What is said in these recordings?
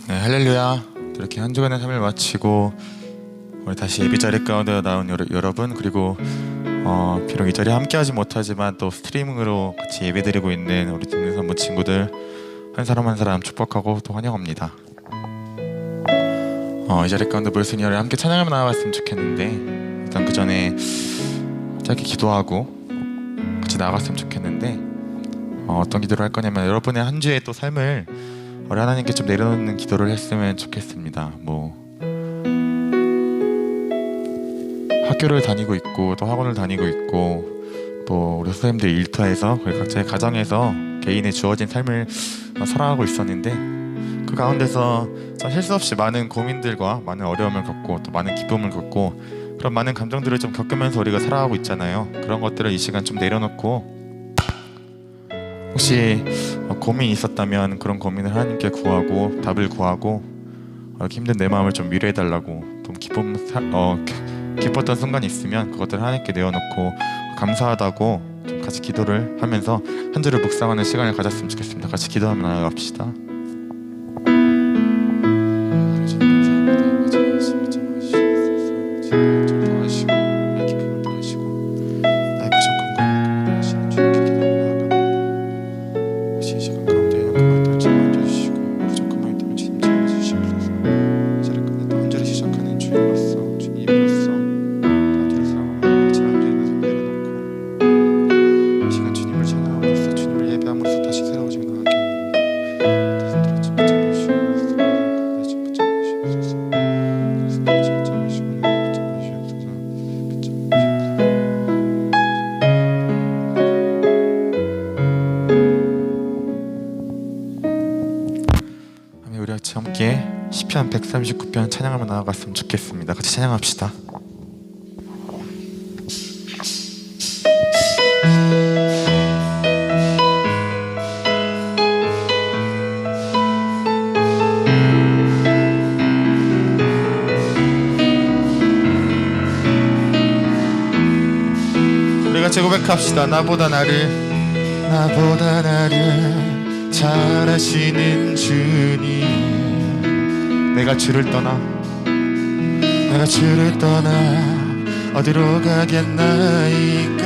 네, 할렐루야. 이렇게 한 주간의 삶을 마치고 우리 다시 예배 자리 가운데 나온 여러분, 그리고 비록 이 자리에 함께하지 못하지만 또 스트리밍으로 같이 예배드리고 있는 우리 듣는 산부 친구들 한 사람 한 사람 축복하고 또 환영합니다. 이 자리 가운데 모여서 이 함께 찬양하며 나아갔으면 좋겠는데, 일단 그 전에 짧게 기도하고 같이 나아갔으면 좋겠는데, 어떤 기도를 할 거냐면 여러분의 한 주의 또 삶을 우리 하나님께 좀 내려놓는 기도를 했으면 좋겠습니다. 학교를 다니고 있고 또 학원을 다니고 있고 또 우리 선생님들 일터에서 각자의 가정에서 개인의 주어진 삶을 살아가고 있었는데, 그 가운데서 실수 없이 많은 고민들과 많은 어려움을 겪고 또 많은 기쁨을 겪고 그런 많은 감정들을 좀 겪으면서 우리가 살아가고 있잖아요. 그런 것들을 이 시간 좀 내려놓고, 혹시 고민이 있었다면 그런 고민을 하나님께 구하고 답을 구하고, 이렇게 힘든 내 마음을 좀 위로해달라고, 좀 기뻤던 순간이 있으면 그것들을 하나님께 내어놓고 감사하다고 좀 같이 기도를 하면서 한 주를 묵상하는 시간을 가졌으면 좋겠습니다. 같이 기도하며 나아갑시다. 우리 같이 함께 시편 139편 찬양하며 나아갔으면 좋겠습니다. 같이 찬양합시다. 우리 같이 고백합시다. 나보다 나를 잘 아시는 주님, 내가 주를 떠나 어디로 가겠나이까.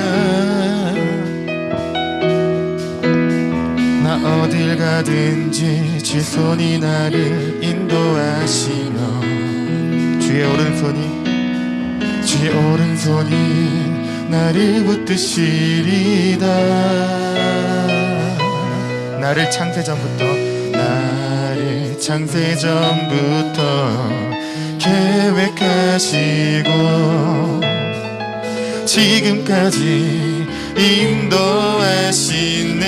나 어딜 가든지 주 손이 나를 인도하시며 주의 오른손이 나를 붙드시리다. 나를 창세전부터 계획하시고 지금까지 인도하시네.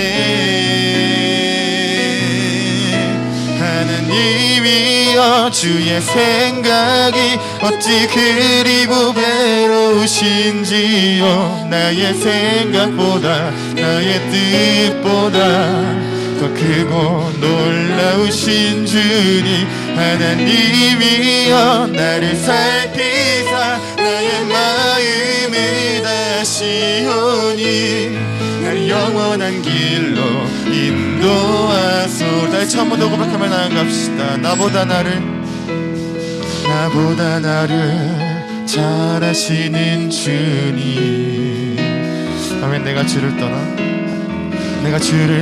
하나님이여, 주의 생각이 어찌 그리 보배로우신지요. 나의 생각보다 나의 뜻보다 더 크고 놀라우신 주님, 하나님이여, 나를 살피사 나의 마음을 다시오니 날 영원한 길로 인도하소서. 다시 한번 더 고백하며 나아갑시다. 나보다 나를 잘 아시는 주님. 아멘. 내가 주를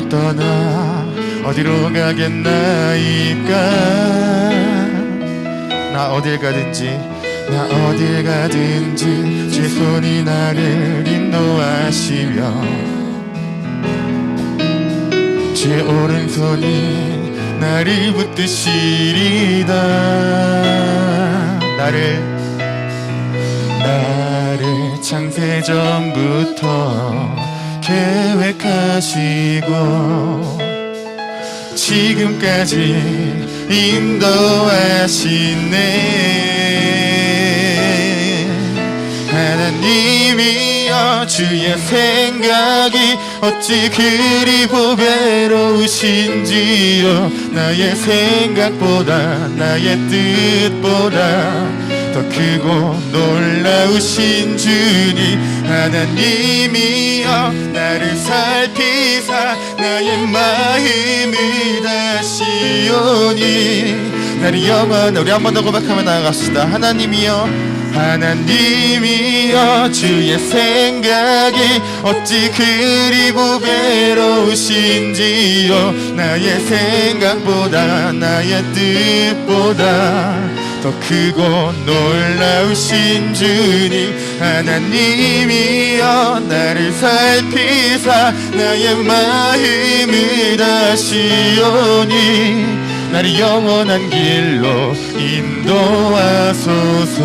떠나 어디로 가겠나이까. 나 어딜 가든지 주 손이 나를 인도하시며 주의 오른손이 나를 붙드시리다. 나를 창세전부터 계획하시고 지금까지 인도하시네. 하나님이여, 주의 생각이 어찌 그리 보배로우신지요. 나의 생각보다 나의 뜻보다 더 크고 놀라우신 주님, 하나님이여, 나를 살피사 나의 마음을 다시오니 나를 영원. 우리 한 번 더 고백하며 나아갑시다. 하나님이여 주의 생각이 어찌 그리 고배로우신지요. 나의 생각보다 나의 뜻보다 더 크고 놀라우신 주님. 하나님이여 나를 살피사 나의 마음을 아시오니 나를 영원한 길로 인도하소서.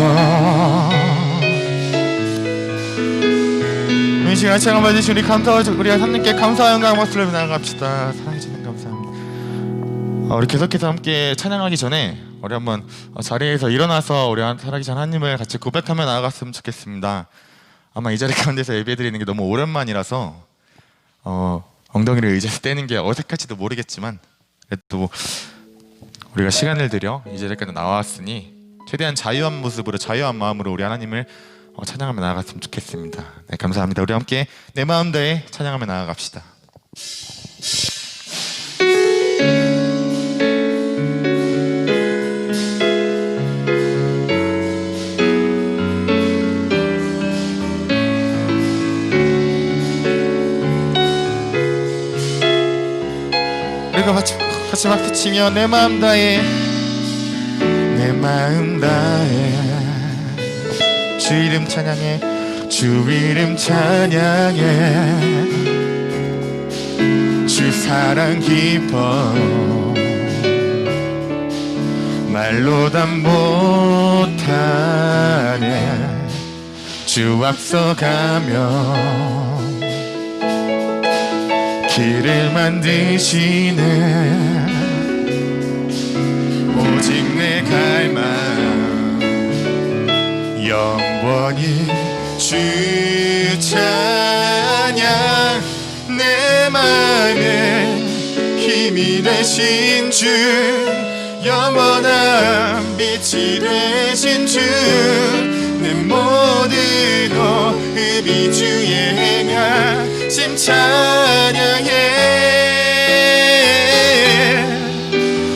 이 시간 찬양 받으신 우리 우리가 하나님께 감사와 영광 박수를 나아갑시다. 사랑해주는 감사합니다. 우리 계속해서 함께 찬양하기 전에 우리 한번 자리에서 일어나서 우리 살아계신 하나님을 같이 고백하며 나아갔으면 좋겠습니다. 아마 이 자리 가운데서 예배드리는 게 너무 오랜만이라서 엉덩이를 의자에서 떼는 게 어색할지도 모르겠지만 그래도 우리가 시간을 들여 이 자리까지 나왔으니 최대한 자유한 모습으로 자유한 마음으로 우리 하나님을 찬양하며 나아갔으면 좋겠습니다. 네, 감사합니다. 우리 함께 내 마음 다해 찬양하며 나아갑시다. 우리가 같이 박수 치며 내 마음 다해 내 마음 다해 주 이름 찬양해 주 이름 찬양해 주 사랑 깊어 말로 다 못하네 주 앞서가며 길을 만드시네 오직 내 갈망 영원히 주 찬양 내 맘에 힘이 되신 주 영원한 빛이 되신 주 내 모두로 흡이 주의 행하심 찬양해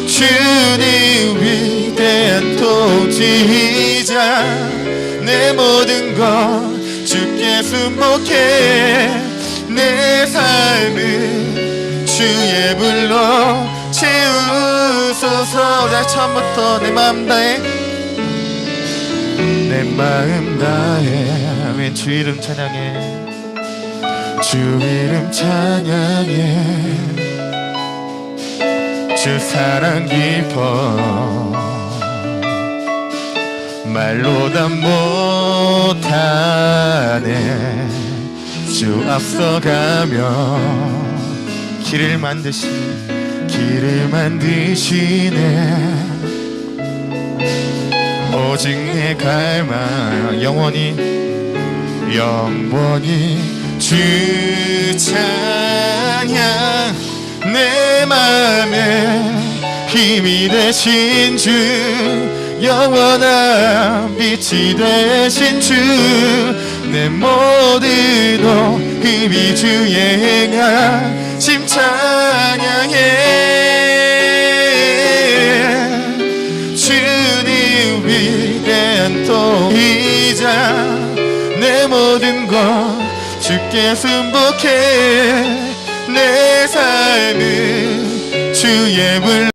주님 위대한 통치자 내 모든 것 주께 순복해 내 삶을 주의 불로 채우소서. 자, 처음부터 내 마음 다해 내 마음 다해 왜 주 이름 찬양해 주 이름 찬양해 주 사랑 깊어 말로 다 못하네 주 앞서가며 길을 만드시네 오직 내 갈망 영원히 주 찬양 내 맘에 힘이 되신 주 영원한 빛이 되신 주 내 모두도 흡이 주의 행하심 찬양해 주님 위대한 통치자 내 모든 것 주께 순복해 내 삶을 주의 불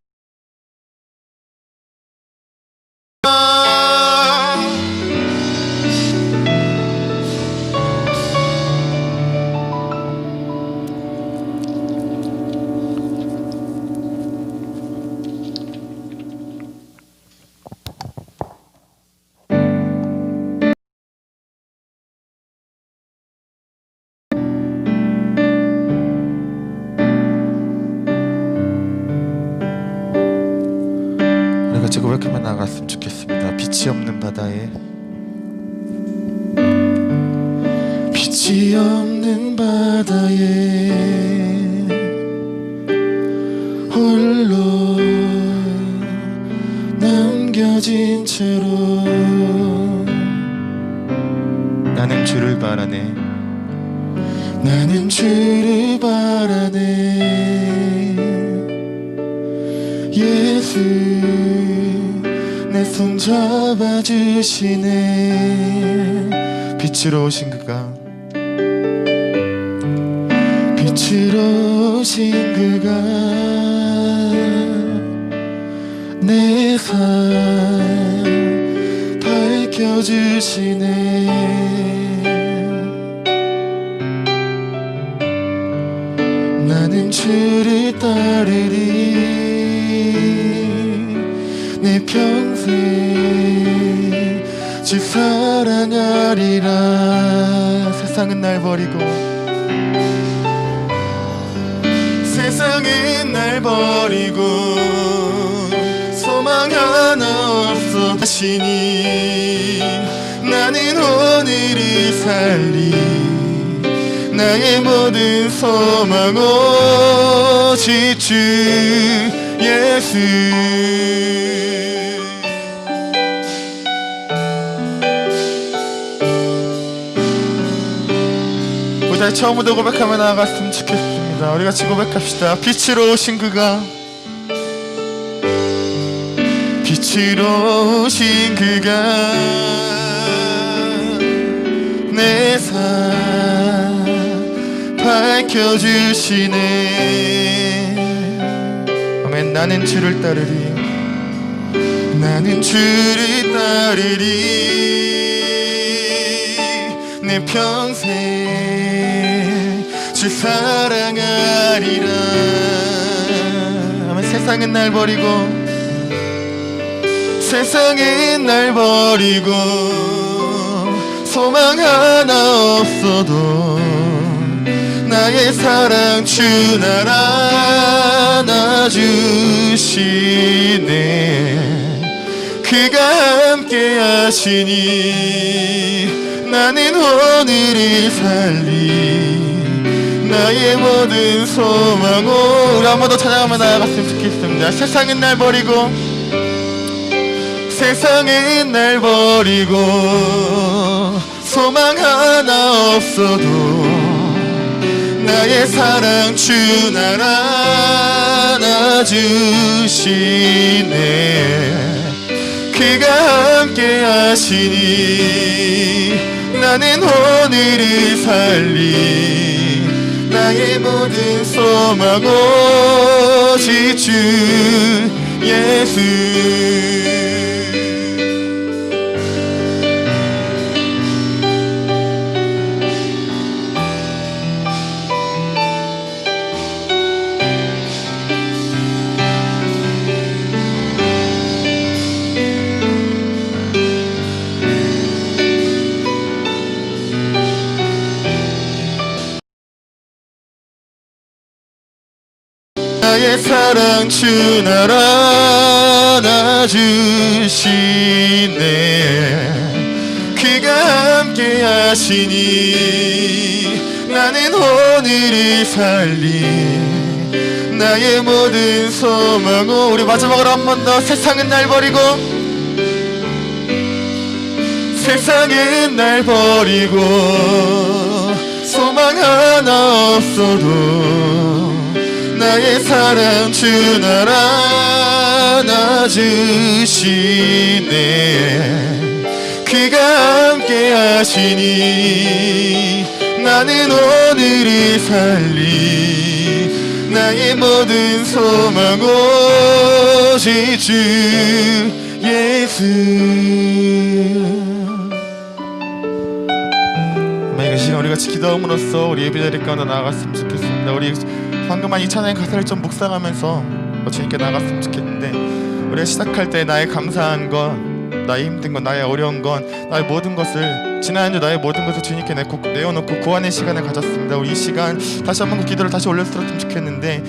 같이 고백하며 나갔으면 좋겠습니다. 빛이 없는 바다에 빛이 없는 바다에 홀로 남겨진 채로 나는 주를 바라네 나는 주를 바라네 예수 내 손 잡아주시네. 빛으로 오신 그가, 빛으로 오신 그가 내 삶 밝혀주시네. 나는 주를 따르리. 내 평생 주 사랑하리라. 세상은 날 버리고, 세상은 날 버리고 소망 하나 없어 하시니 나는 오늘을 살리. 나의 모든 소망 오직 주 예수. 우리 처음부터 고백하며 나아갔으면 좋겠습니다. 우리 같이 고백합시다. 빛으로 오신 그가, 빛으로 오신 그가 내 삶 밝혀주시네. 아멘. 나는 주를 따르리. 나는 주를 따르리. 내 평생 주 사랑하리라. 아멘. 세상은 날 버리고, 세상은 날 버리고 소망 하나 없어도 나의 사랑 주 날 안아주시네. 그가 함께 하시니 나는 오늘을 살리. 나의 모든 소망 우리 한 번 더 찬양하며 나아갔으면 좋겠습니다. 세상은 날 버리고, 세상은 날 버리고 소망 하나 없어도 나의 사랑 주 날 안아주시네. 그가 함께 하시니 나는 오늘을 살리. 나의 모든 소망 오직 주 예수. 나의 사랑 주 날 안아주시네. 그가 함께 하시니 나는 오늘을 살리. 나의 모든 소망 우리 마지막으로 한 번 더. 세상은 날 버리고, 세상은 날 버리고 소망 하나 없어도 나의 사랑 주 날 안아주시네. 그가 함께 하시니 나는 오늘을 살리. 나의 모든 소망 오직 주 예수. 이 시간 우리 같이 기도함으로써 우리 예배자리 가운데 나아갔으면 좋겠습니다. 우리 방금만 이 찬양의 가사를 좀 묵상하면서 주님께 나갔으면 좋겠는데, 우리가 시작할 때 나의 감사한 것, 나의 힘든 것, 나의 어려운 것, 나의 모든 것을, 지난 한 주 나의 모든 것을 주님께 내어놓고 구하는 시간을 가졌습니다. 우리 이 시간 다시 한번 그 기도를 다시 올렸으면 좋겠는데,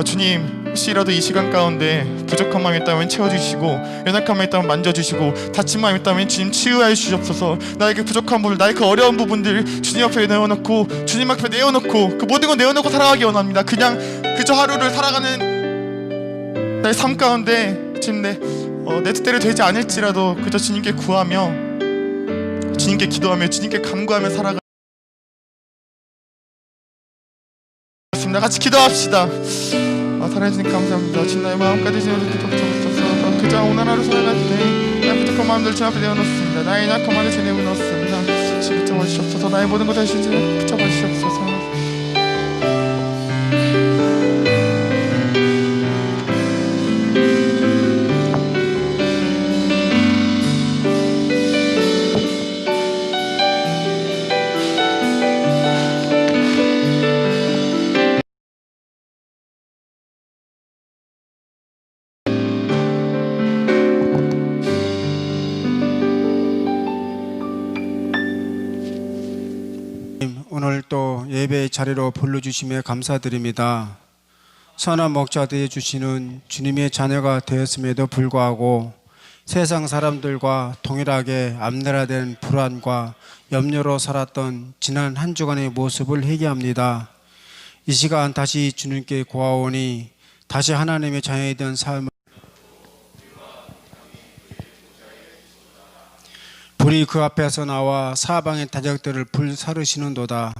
주님 혹시라도 이 시간 가운데 부족한 마음이 있다면 채워주시고, 연약한 마음이 있다면 만져주시고, 다친 마음이 있다면 주님 치유하여 주시옵소서. 나의 그 부족한 부분, 나의 그 어려운 부분들 주님 앞에 내어놓고, 주님 앞에 내어놓고 그 모든 걸 내어놓고 살아가기 원합니다. 그냥 그저 하루를 살아가는 나의 삶 가운데 주님 내 뜻대로 되지 않을지라도 그저 주님께 구하며, 주님께 기도하며, 주님께 간구하며 살아가. 같이 기도합시다. 살아주님 감사합니다. 주님 나의 마음까지 지어주셔서 그저 오늘 하루 살아갈 때 나 부족한 마음들 주 앞에 내어놓습니다. 나의 약한 마음을 제 내어 놓습니다. 주 붙잡아 주시옵소서. 나의 모든 것을 주님 붙잡아 주시옵소서. 오늘 또 예배의 자리로 불러주심에 감사드립니다. 선한 목자 되어 주시는 주님의 자녀가 되었음에도 불구하고 세상 사람들과 동일하게 암내라된 불안과 염려로 살았던 지난 한 주간의 모습을 회개합니다. 이 시간 다시 주님께 고아오니 다시 하나님의 자녀에 대한 삶을 불이 그 앞에서 나와 사방의 대적들을 불사르시는도다.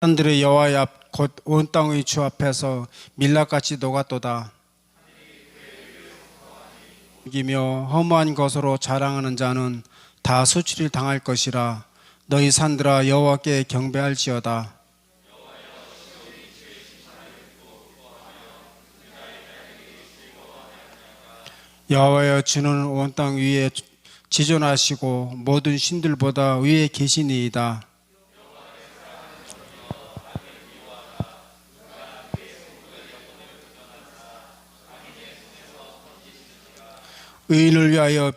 사람들의 여호와의 앞 곧 온 땅의 주 앞에서 밀랍같이 녹았도다. 이기며 허무한 것으로 자랑하는 자는 다 수치를 당할 것이라. 너희 산들아 여호와께 경배할지어다. 여호와여, 주는 온 땅 위에 지존하시고 모든 신들보다 위에 계시니이다. 의인을 위하여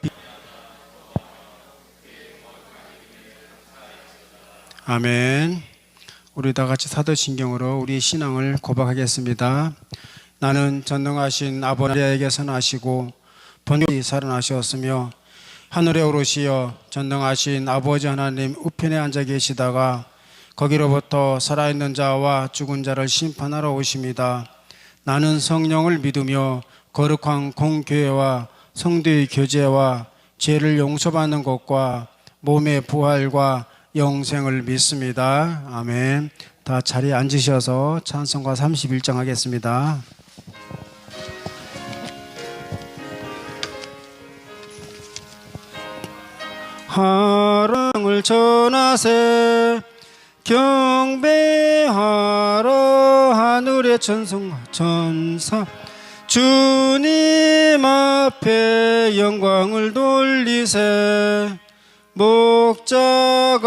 아멘. 우리 다 같이 사도신경으로 우리의 신앙을 고백하겠습니다. 나는 전능하신 아버지에게서 나시고 본디 살아나셨으며 하늘에 오르시어 전능하신 아버지 하나님 우편에 앉아 계시다가 거기로부터 살아있는 자와 죽은 자를 심판하러 오십니다. 나는 성령을 믿으며 거룩한 공교회와 성도의 교제와 죄를 용서받는 것과 몸의 부활과 영생을 믿습니다. 아멘. 다 자리에 앉으셔서 찬송가 31장 하겠습니다. 하랑을 전하세 경배하러 하늘의 천사 주님 앞에 영광을 돌리세. 목자같이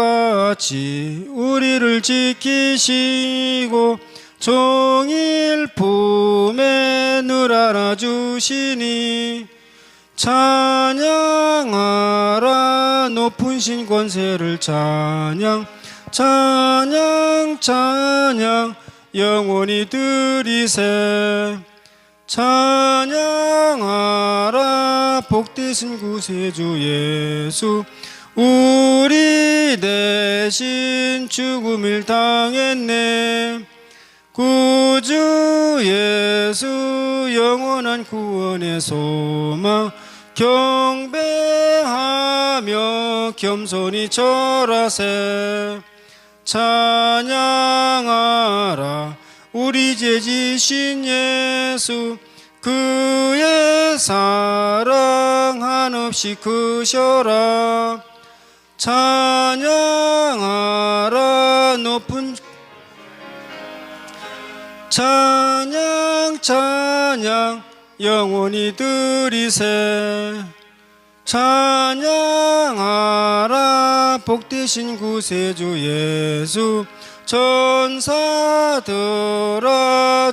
우리를 지키시고 종일 품에 늘 안아주시니 찬양하라 높은 신 권세를 찬양 찬양 찬양 영원히 드리세. 찬양하라 복되신 구세주 예수 우리 대신 죽음을 당했네. 구주 예수 영원한 구원의 소망 경배하며 겸손히 절하세. 찬양하라 우리 죄 지신 예수 그의 사랑 한없이 크셔라. 찬양하라 높은 찬양 찬양 영원히 드리세. 찬양하라 복되신 구세주 예수 천사들아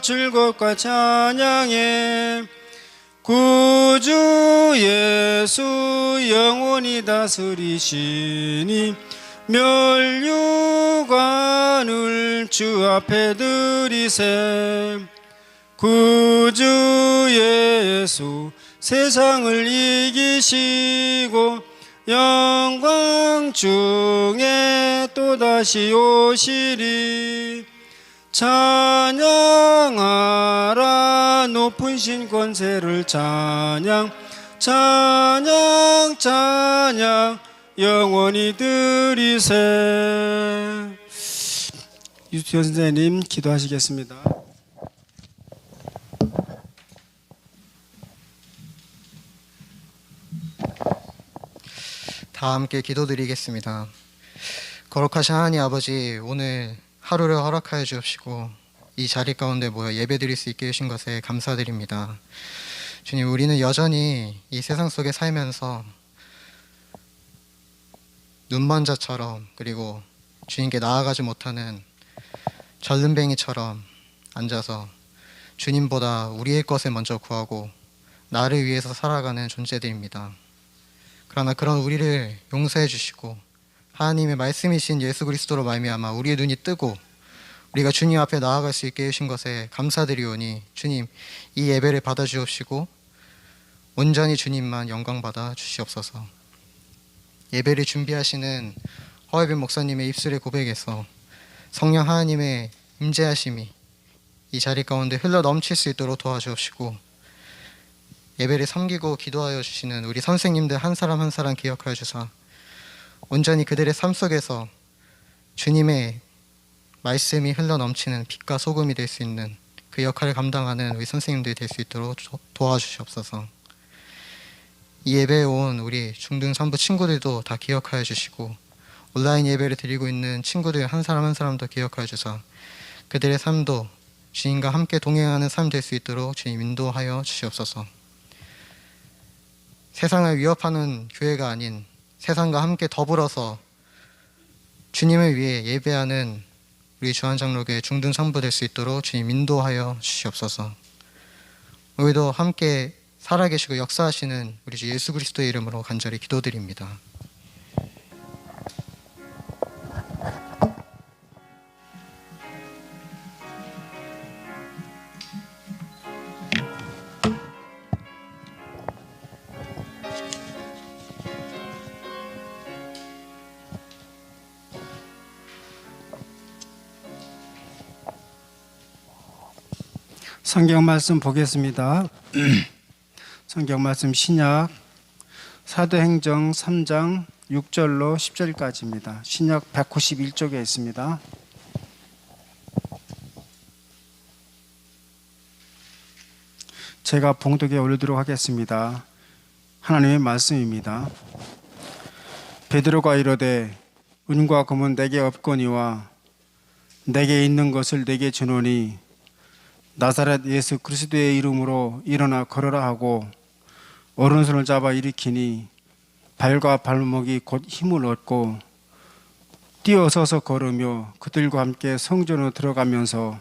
즐겁게 찬양해. 구주 예수 영원히 다스리시니 멸류관을 주 앞에 드리세. 구주 예수 세상을 이기시고 영광 중에 또다시 오시리. 찬양하라 높은 신 권세를 찬양 찬양 찬양 영원히 드리세. 유수연 선생님 기도하시겠습니다. 다 함께 기도드리겠습니다. 거룩하신 하나님 아버지, 오늘 하루를 허락하여 주옵시고 이 자리 가운데 모여 예배드릴 수 있게 해주신 것에 감사드립니다. 주님, 우리는 여전히 이 세상 속에 살면서 눈먼 자처럼, 그리고 주님께 나아가지 못하는 절름뱅이처럼 앉아서 주님보다 우리의 것을 먼저 구하고 나를 위해서 살아가는 존재들입니다. 그러나 그런 우리를 용서해 주시고 하나님의 말씀이신 예수 그리스도로 말미암아 우리의 눈이 뜨고 우리가 주님 앞에 나아갈 수 있게 해주신 것에 감사드리오니, 주님, 이 예배를 받아 주옵시고 온전히 주님만 영광 받아 주시옵소서. 예배를 준비하시는 허혜빈 목사님의 입술의 고백에서 성령 하나님의 임재하심이 이 자리 가운데 흘러 넘칠 수 있도록 도와주옵시고, 예배를 섬기고 기도하여 주시는 우리 선생님들 한 사람 한 사람 기억하여 주사 온전히 그들의 삶 속에서 주님의 말씀이 흘러 넘치는 빛과 소금이 될 수 있는 그 역할을 감당하는 우리 선생님들이 될 수 있도록 도와주시옵소서. 이 예배에 온 우리 중등 산부 친구들도 다 기억하여 주시고 온라인 예배를 드리고 있는 친구들 한 사람 한 사람도 기억하여 주사 그들의 삶도 주님과 함께 동행하는 삶 될 수 있도록 주님 인도하여 주시옵소서. 세상을 위협하는 교회가 아닌 세상과 함께 더불어서 주님을 위해 예배하는 우리 주한장로교회 중등 성부 될 수 있도록 주님 인도하여 주시옵소서. 우리도 함께 살아계시고 역사하시는 우리 주 예수 그리스도의 이름으로 간절히 기도드립니다. 성경 말씀 보겠습니다. 성경 말씀 신약 사도행정 3장 6절로 10절까지입니다. 신약 191쪽에 있습니다. 제가 봉독에 올리도록 하겠습니다. 하나님의 말씀입니다. 베드로가 이르되 은과 금은 내게 없거니와 내게 있는 것을 내게 주노니 나사렛 예수 그리스도의 이름으로 일어나 걸어라 하고 오른손을 잡아 일으키니 발과 발목이 곧 힘을 얻고 뛰어서서 걸으며 그들과 함께 성전으로 들어가면서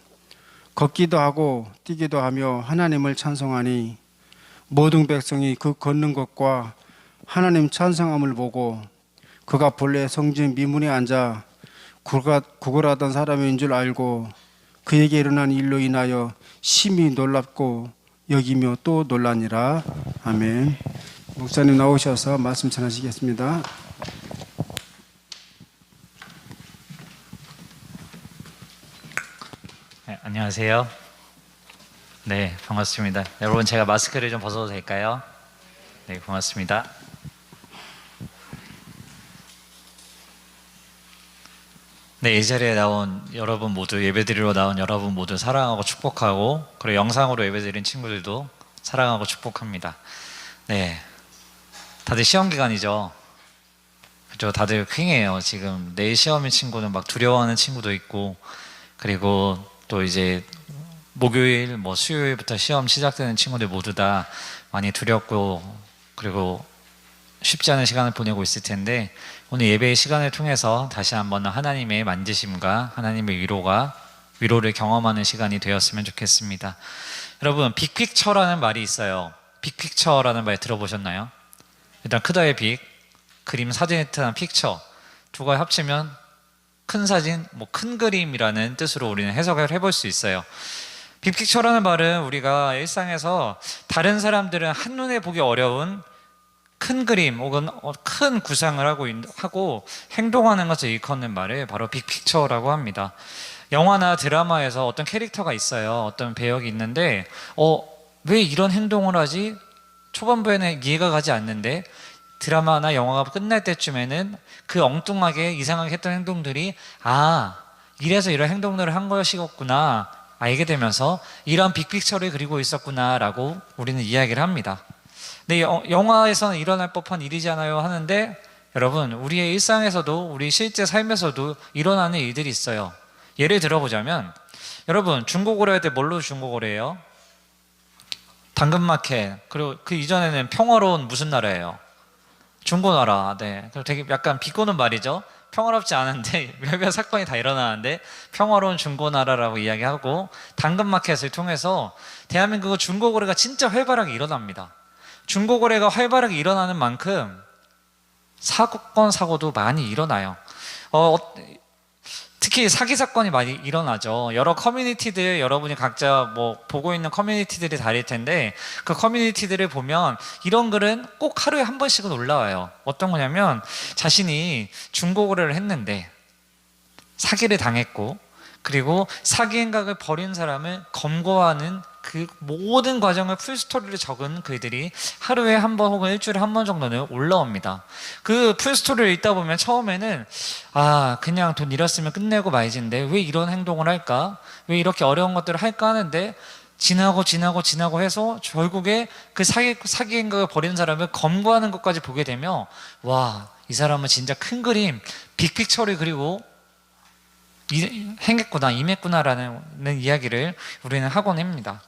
걷기도 하고 뛰기도 하며 하나님을 찬송하니 모든 백성이 그 걷는 것과 하나님 찬송함을 보고 그가 본래 성전 미문에 앉아 구걸하던 사람인 줄 알고 그에게 일어난 일로 인하여 심히 놀랍고 여기며 또 놀라니라. 아멘. 목사님 나오셔서 말씀 전하시겠습니다. 네, 안녕하세요. 네, 반갑습니다. 여러분, 제가 마스크를 좀 벗어도 될까요? 네, 고맙습니다. 네, 이 자리에 나온 여러분 모두, 예배드리러 나온 여러분 모두 사랑하고 축복하고, 그리고 영상으로 예배드린 친구들도 사랑하고 축복합니다. 네, 다들 시험 기간이죠. 그죠? 다들 퀭해요. 지금 내일 시험인 친구는 막 두려워하는 친구도 있고, 그리고 또 이제 목요일, 수요일부터 시험 시작되는 친구들 모두 다 많이 두렵고, 그리고 쉽지 않은 시간을 보내고 있을 텐데, 오늘 예배의 시간을 통해서 다시 한번 하나님의 만지심과 하나님의 위로를 경험하는 시간이 되었으면 좋겠습니다. 여러분, 빅픽처라는 말이 있어요. 빅픽처라는 말 들어보셨나요? 일단 크다의 빅, 그림 사진에 뜻하는 픽처, 두 가지 합치면 큰 사진, 큰 그림이라는 뜻으로 우리는 해석을 해볼 수 있어요. 빅픽처라는 말은 우리가 일상에서 다른 사람들은 한눈에 보기 어려운 큰 그림 혹은 큰 구상을 하고 행동하는 것을 일컫는 말을 바로 빅픽처라고 합니다. 영화나 드라마에서 어떤 캐릭터가 있어요. 어떤 배역이 있는데 왜 이런 행동을 하지? 초반부에는 이해가 가지 않는데 드라마나 영화가 끝날 때쯤에는 그 엉뚱하게 이상하게 했던 행동들이 이래서 이런 행동들을 한 것이었구나 알게 되면서 이런 빅픽처를 그리고 있었구나 라고 우리는 이야기를 합니다. 근데 영화에서는 일어날 법한 일이잖아요 하는데 여러분, 우리의 일상에서도 우리 실제 삶에서도 일어나는 일들이 있어요. 예를 들어보자면 여러분, 중고거래할 때 뭘로 중고거래해요? 당근마켓. 그리고 그 이전에는 평화로운 무슨 나라예요? 중고나라. 네. 그리고 되게 약간 비꼬는 말이죠. 평화롭지 않은데 몇몇 사건이 다 일어나는데 평화로운 중고나라라고 이야기하고, 당근마켓을 통해서 대한민국 중고거래가 진짜 활발하게 일어납니다. 중고거래가 활발하게 일어나는 만큼 사건 사고도 많이 일어나요. 특히 사기 사건이 많이 일어나죠. 여러 커뮤니티들, 여러분이 각자 뭐 보고 있는 커뮤니티들이 다를 텐데, 그 커뮤니티들을 보면 이런 글은 꼭 하루에 한 번씩은 올라와요. 어떤 거냐면 자신이 중고거래를 했는데 사기를 당했고, 그리고 사기 행각을 벌인 사람을 검거하는 그 모든 과정을 풀스토리를 적은 글들이 하루에 한 번 혹은 일주일에 한 번 정도는 올라옵니다. 그 풀스토리를 읽다 보면 처음에는 그냥 돈 잃었으면 끝내고 말지인데 왜 이런 행동을 할까? 왜 이렇게 어려운 것들을 할까 하는데, 지나고 해서 결국에 그 사기 행각을 벌인 사람을 검거하는 것까지 보게 되면, 와, 이 사람은 진짜 큰 그림, 빅픽처를 그리고 행했구나, 임했구나라는 이야기를 우리는 하곤 합니다.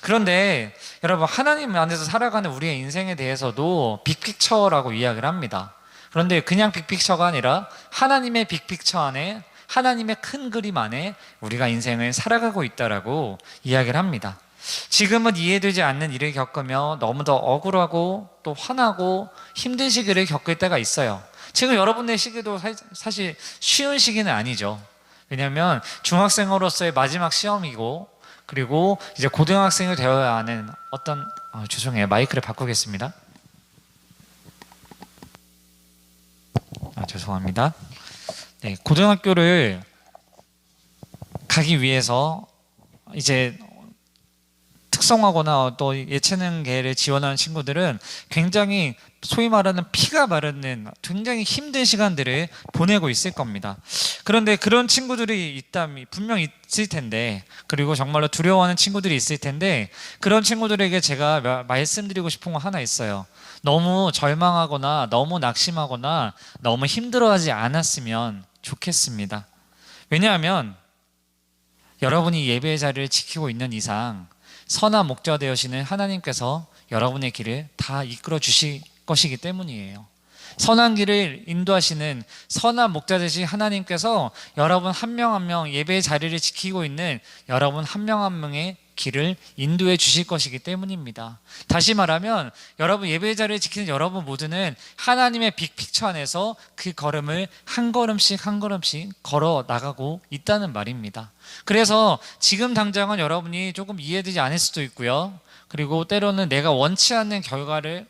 그런데 여러분, 하나님 안에서 살아가는 우리의 인생에 대해서도 빅픽처라고 이야기를 합니다. 그런데 그냥 빅픽처가 아니라 하나님의 빅픽처 안에, 하나님의 큰 그림 안에 우리가 인생을 살아가고 있다라고 이야기를 합니다. 지금은 이해되지 않는 일을 겪으며 너무 더 억울하고 또 화나고 힘든 시기를 겪을 때가 있어요. 지금 여러분의 시기도 사실 쉬운 시기는 아니죠. 왜냐하면 중학생으로서의 마지막 시험이고, 그리고 이제 고등학생이 되어야 하는 어떤 죄송해요, 마이크를 바꾸겠습니다. 죄송합니다. 네, 고등학교를 가기 위해서 이제 특성화거나 또 예체능계를 지원하는 친구들은 굉장히 소위 말하는 피가 마르는 굉장히 힘든 시간들을 보내고 있을 겁니다. 그런데 그런 친구들이 있다면 분명 있을 텐데, 그리고 정말로 두려워하는 친구들이 있을 텐데, 그런 친구들에게 제가 말씀드리고 싶은 거 하나 있어요. 너무 절망하거나 너무 낙심하거나 너무 힘들어하지 않았으면 좋겠습니다. 왜냐하면 여러분이 예배의 자리를 지키고 있는 이상 선한 목자 되시는 하나님께서 여러분의 길을 다 이끌어 주실 것이기 때문이에요. 선한 길을 인도하시는 선한 목자 되신 하나님께서 여러분 한 명 한 명, 예배의 자리를 지키고 있는 여러분 한 명 한 명의 길을 인도해 주실 것이기 때문입니다. 다시 말하면 여러분 예배의 자리를 지키는 여러분 모두는 하나님의 빅픽처 안에서 그 걸음을 한 걸음씩 한 걸음씩 걸어 나가고 있다는 말입니다. 그래서 지금 당장은 여러분이 조금 이해되지 않을 수도 있고요. 그리고 때로는 내가 원치 않는 결과를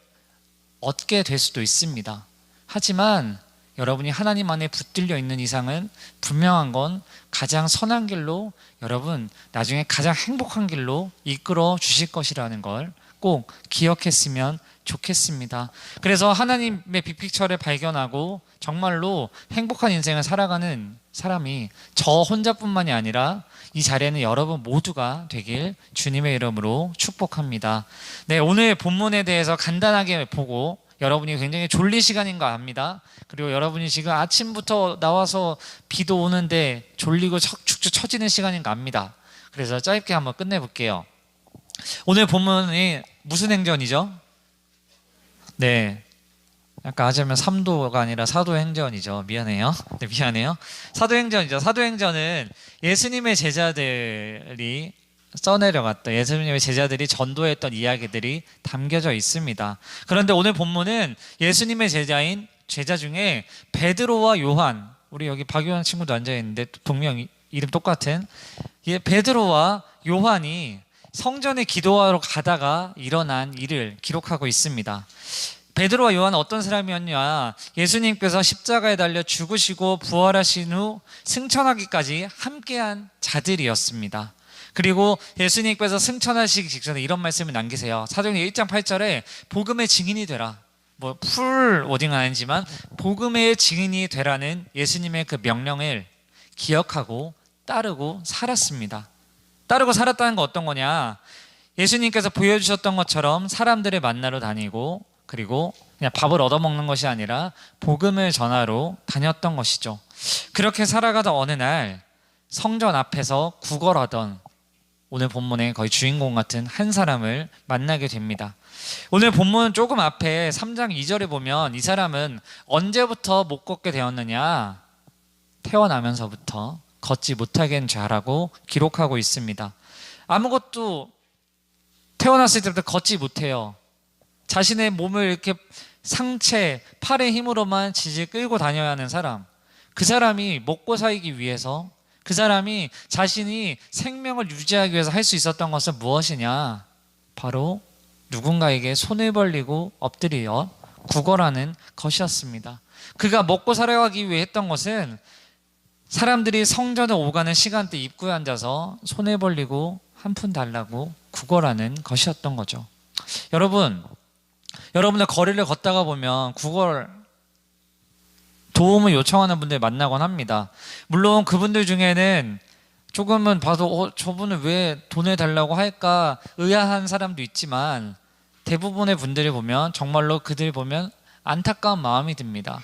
얻게 될 수도 있습니다. 하지만 여러분이 하나님 안에 붙들려 있는 이상은 분명한 건 가장 선한 길로, 여러분 나중에 가장 행복한 길로 이끌어 주실 것이라는 걸 꼭 기억했으면 좋겠습니다. 그래서 하나님의 빅픽처를 발견하고 정말로 행복한 인생을 살아가는 사람이 저 혼자뿐만이 아니라 이 자리에는 여러분 모두가 되길 주님의 이름으로 축복합니다. 네, 오늘 본문에 대해서 간단하게 보고, 여러분이 굉장히 졸릴 시간인 거 압니다. 그리고 여러분이 지금 아침부터 나와서 비도 오는데 졸리고 축축 처지는 시간인 거 압니다. 그래서 짧게 한번 끝내볼게요. 오늘 본문이 무슨 행전이죠? 네, 약간 하자면 3도가 아니라 4도 행전이죠. 미안해요. 네, 미안해요. 사도행전이죠. 사도행전은 예수님의 제자들이 써내려갔다, 예수님의 제자들이 전도했던 이야기들이 담겨져 있습니다. 그런데 오늘 본문은 예수님의 제자 중에 베드로와 요한, 우리 여기 박요한 친구도 앉아있는데 동명 이름 똑같은 베드로와 요한이 성전에 기도하러 가다가 일어난 일을 기록하고 있습니다. 베드로와 요한은 어떤 사람이었냐? 예수님께서 십자가에 달려 죽으시고 부활하신 후 승천하기까지 함께한 자들이었습니다. 그리고 예수님께서 승천하시기 직전에 이런 말씀을 남기세요. 사도행전 1장 8절에 복음의 증인이 되라. 풀 워딩은 아니지만 복음의 증인이 되라는 예수님의 그 명령을 기억하고 따르고 살았습니다. 따르고 살았다는 건 어떤 거냐? 예수님께서 보여주셨던 것처럼 사람들을 만나러 다니고, 그리고 그냥 밥을 얻어먹는 것이 아니라 복음을 전하러 다녔던 것이죠. 그렇게 살아가던 어느 날 성전 앞에서 구걸하던 오늘 본문의 거의 주인공 같은 한 사람을 만나게 됩니다. 오늘 본문 조금 앞에 3장 2절에 보면 이 사람은 언제부터 못 걷게 되었느냐? 태어나면서부터 걷지 못하게 한 죄라고 기록하고 있습니다. 아무것도 태어났을 때부터 걷지 못해요. 자신의 몸을 이렇게 상체, 팔의 힘으로만 질질 끌고 다녀야 하는 사람, 그 사람이 먹고 살기 위해서, 그 사람이 자신이 생명을 유지하기 위해서 할 수 있었던 것은 무엇이냐? 바로 누군가에게 손을 벌리고 엎드려 구걸하는 것이었습니다. 그가 먹고 살아가기 위해 했던 것은 사람들이 성전에 오가는 시간대 입구에 앉아서 손을 벌리고 한 푼 달라고 구걸하는 것이었던 거죠. 여러분들 거리를 걷다가 보면 구걸 도움을 요청하는 분들 만나곤 합니다. 물론 그분들 중에는 조금은 봐도 저분은 왜 돈을 달라고 할까 의아한 사람도 있지만 대부분의 분들을 보면 정말로 그들 보면 안타까운 마음이 듭니다.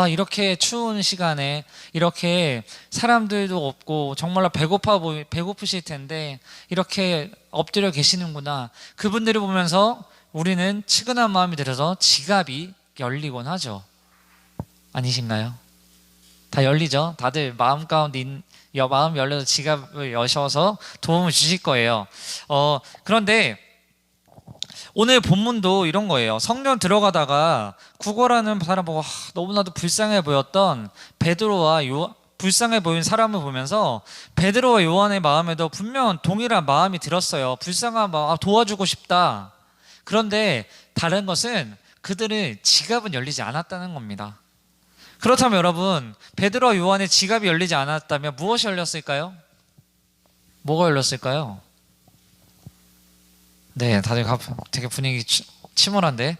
이렇게 추운 시간에 이렇게 사람들도 없고 정말로 배고프실 텐데 이렇게 엎드려 계시는구나. 그분들을 보면서 우리는 측은한 마음이 들어서 지갑이 열리곤 하죠. 아니신가요? 다 열리죠? 다들 마음 가운데 마음 열려서 지갑을 여셔서 도움을 주실 거예요. 그런데 오늘 본문도 이런 거예요. 성전 들어가다가 구걸하는 사람 보고 너무나도 불쌍해 보였던 불쌍해 보인 사람을 보면서 베드로와 요한의 마음에도 분명 동일한 마음이 들었어요. 불쌍한 마음, 도와주고 싶다. 그런데 다른 것은 그들의 지갑은 열리지 않았다는 겁니다. 그렇다면 여러분, 베드로와 요한의 지갑이 열리지 않았다면 무엇이 열렸을까요? 뭐가 열렸을까요? 네, 다들 되게 분위기 침울한데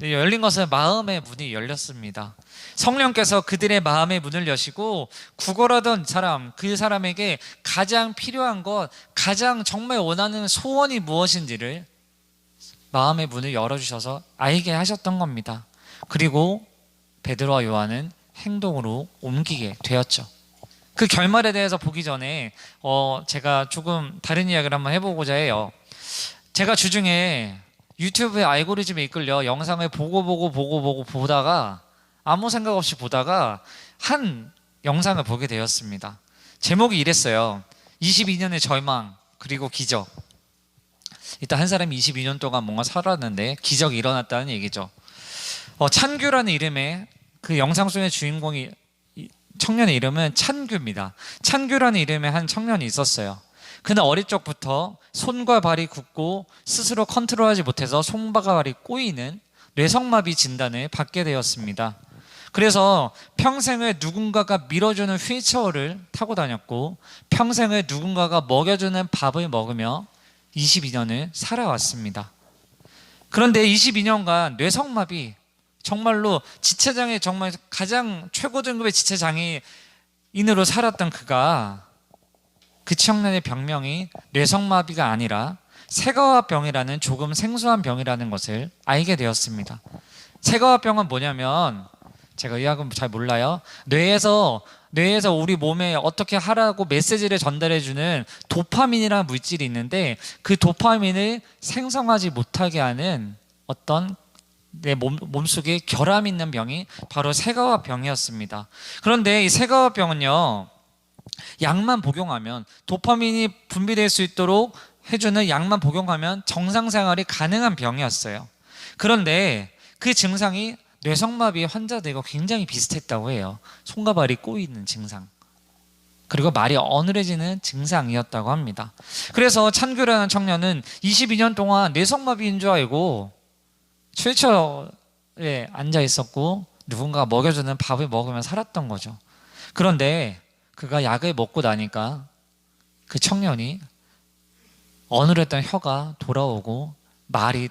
열린 것은 마음의 문이 열렸습니다. 성령께서 그들의 마음의 문을 여시고 구걸하던 사람, 그 사람에게 가장 필요한 것, 가장 정말 원하는 소원이 무엇인지를 마음의 문을 열어주셔서 알게 하셨던 겁니다. 그리고 베드로와 요한은 행동으로 옮기게 되었죠. 그 결말에 대해서 보기 전에 제가 조금 다른 이야기를 한번 해보고자 해요. 제가 주중에 유튜브의 알고리즘에 이끌려 영상을 보다가 아무 생각 없이 보다가 한 영상을 보게 되었습니다. 제목이 이랬어요. 22년의 절망 그리고 기적. 일단 한 사람이 22년 동안 뭔가 살았는데 기적이 일어났다는 얘기죠. 찬규라는 이름의 그 영상 속의 주인공이 청년의 이름은 찬규입니다. 찬규라는 이름의 한 청년이 있었어요. 그는 어릴 적부터 손과 발이 굳고 스스로 컨트롤하지 못해서 손과 발이 꼬이는 뇌성마비 진단을 받게 되었습니다. 그래서 평생을 누군가가 밀어주는 휠체어를 타고 다녔고 평생을 누군가가 먹여주는 밥을 먹으며 22년을 살아왔습니다. 그런데 22년간 뇌성마비, 정말로 지체장애, 정말 가장 최고 등급의 지체장애인으로 살았던 그가 그 청년의 병명이 뇌성마비가 아니라 세가와병이라는 조금 생소한 병이라는 것을 알게 되었습니다. 세가와병은 뭐냐면 제가 의학은 잘 몰라요. 뇌에서 우리 몸에 어떻게 하라고 메시지를 전달해주는 도파민이라는 물질이 있는데 그 도파민을 생성하지 못하게 하는 어떤 내 몸속에 결함이 있는 병이 바로 세가와병이었습니다. 그런데 이 세가와병은요, 약만 복용하면 도파민이 분비될 수 있도록 해주는 약만 복용하면 정상생활이 가능한 병이었어요. 그런데 그 증상이 뇌성마비 환자들과 굉장히 비슷했다고 해요. 손과 발이 꼬이는 증상, 그리고 말이 어눌해지는 증상이었다고 합니다. 그래서 찬규라는 청년은 22년 동안 뇌성마비인 줄 알고 휠체어에 앉아 있었고 누군가가 먹여주는 밥을 먹으며 살았던 거죠. 그런데 그가 약을 먹고 나니까 그 청년이 어눌했던 혀가 돌아오고 말을